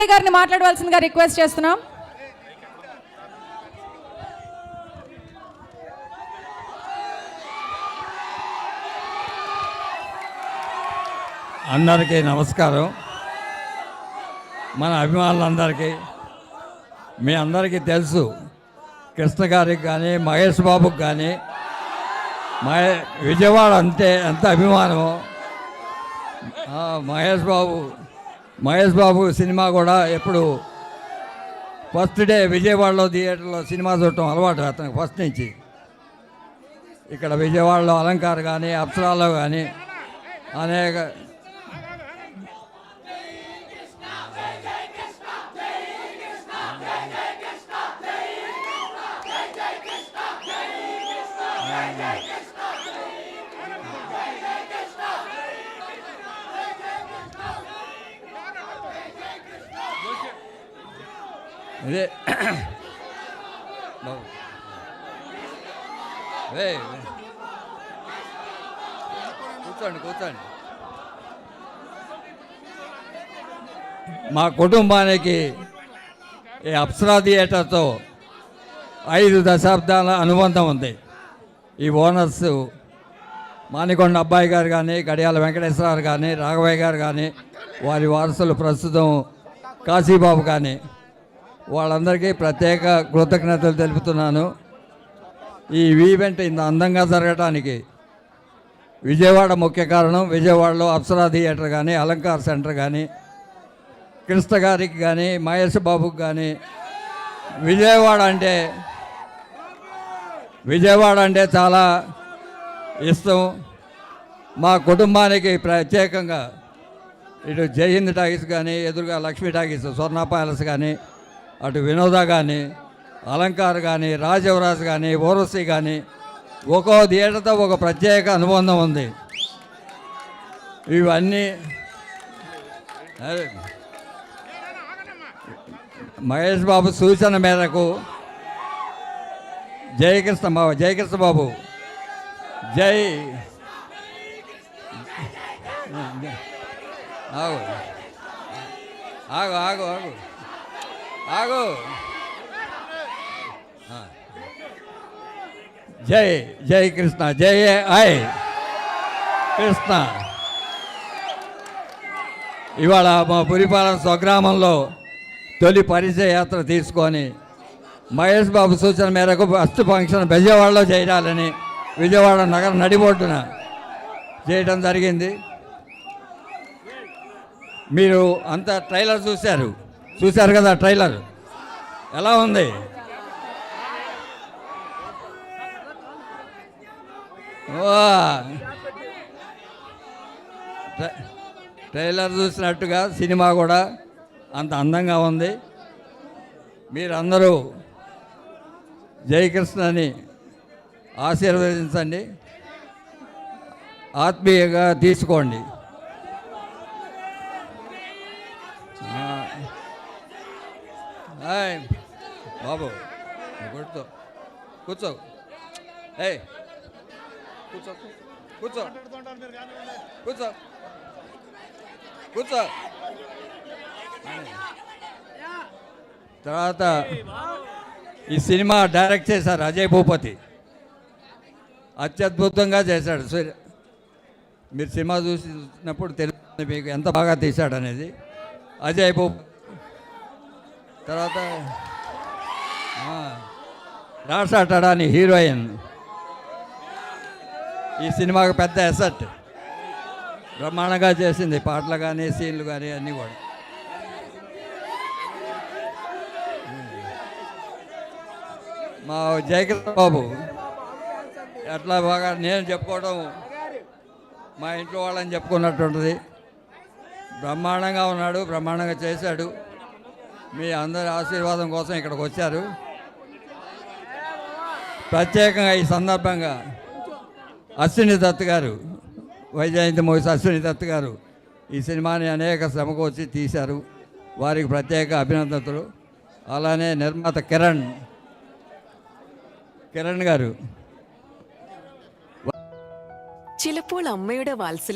గారిని మాట్లాడవలసిందిగా రిక్వెస్ట్ చేస్తున్నాం. అందరికీ నమస్కారం. మన అభిమానులందరికీ, మీ అందరికీ తెలుసు, కృష్ణ గారికి కానీ మహేష్ బాబుకి కానీ విజయవాడ అంటే ఎంత అభిమానమో. మహేష్ బాబు సినిమా కూడా ఎప్పుడు ఫస్ట్ డే విజయవాడలో థియేటర్లో సినిమా చూడటం అలవాటు అతనికి ఫస్ట్ నుంచి. ఇక్కడ విజయవాడలో అలంకార్ కానీ అప్సరాలో కానీ అనేక ఇదే కూర్చోండి. మా కుటుంబానికి ఈ అప్సరా థియేటర్తో 5 దశాబ్దాల అనుబంధం ఉంది. ఈ ఓనర్స్ మానికొండ అబ్బాయి గారు కానీ, గడియాల వెంకటేశ్వరరావు కానీ, రాఘవయ్య గారు కానీ, వారి వారసులు ప్రస్తుతం కాశీబాబు కానీ, వాళ్ళందరికీ ప్రత్యేక కృతజ్ఞతలు తెలుపుతున్నాను. ఈ ఈవెంట్ ఇంత అందంగా జరగటానికి విజయవాడ ముఖ్య కారణం. విజయవాడలో అప్సరా థియేటర్ కానీ, అలంకార్ సెంటర్ కానీ, కృష్ణ గారికి కానీ, మహేష్ బాబుకి కానీ విజయవాడ అంటే చాలా ఇష్టం. మా కుటుంబానికి ప్రత్యేకంగా ఇటు జైహింద్ టాకీస్ కానీ, ఎదురుగా లక్ష్మీ టాకీస్, స్వర్ణ ప్యాలెస్ కానీ, అటు వినోద కానీ, అలంకార్ కానీ, రాజవరాజ్ కానీ, ఓరసి కానీ, ఒక్కో థియేటర్తో ఒక ప్రత్యేక అనుబంధం ఉంది. ఇవన్నీ మహేష్ బాబు సూచన మేరకు జయకృష్ణ బాబు ఆగు జై కృష్ణ, కృష్ణ. ఇవాళ మా పురిపాలెం స్వగ్రామంలో తొలి పరిచయ యాత్ర తీసుకొని మహేష్ బాబు సూచన మేరకు ఫస్ట్ ఫంక్షన్ విజయవాడలో చేయాలని విజయవాడ నగర నడిబొడ్డున చేయడం జరిగింది. మీరు అంతా ట్రైలర్ చూశారు కదా. ట్రైలర్ ఎలా ఉంది? ట్రైలర్ చూసినట్టుగా సినిమా కూడా అంత అందంగా ఉంది. మీరందరూ జయకృష్ణని ఆశీర్వదించండి, ఆత్మీయంగా తీసుకోండి. బాబు కూర్చో. తర్వాత ఈ సినిమా డైరెక్ట్ చేశారు అజయ్ భూపతి. అత్యద్భుతంగా చేశాడు. మీరు సినిమా చూసినప్పుడు తెలుస్తుంది మీకు ఎంత బాగా తీశాడు అనేది. అజయ్ భూపతి. తర్వాత రాషా టడాని హీరోయిన్. ఈ సినిమాకు పెద్ద ఎసెట్, బ్రహ్మాండంగా చేసింది. పాటలు కానీ, సీన్లు కానీ అన్నీ కూడా. మా జయకృష్ణ బాబు ఎట్లా బాగా నేను చెప్పుకోవడం మా ఇంట్లో వాళ్ళని చెప్పుకున్నట్టుంటుంది. బ్రహ్మాండంగా ఉన్నాడు, బ్రహ్మాండంగా చేశాడు. మీ అందరి ఆశీర్వాదం కోసం ఇక్కడికి వచ్చారు. ప్రత్యేకంగా ఈ సందర్భంగా అశ్విని దత్ గారు, వైజయంతి మూవీస్ అశ్విని దత్ గారు ఈ సినిమాని అనేక శ్రమకు వచ్చి తీశారు. వారికి ప్రత్యేక అభినందనలు. అలానే నిర్మాత കിരൺ ഗാരു ചിലപ്പോൾ അമ്മയുടെ വാത്സല്യം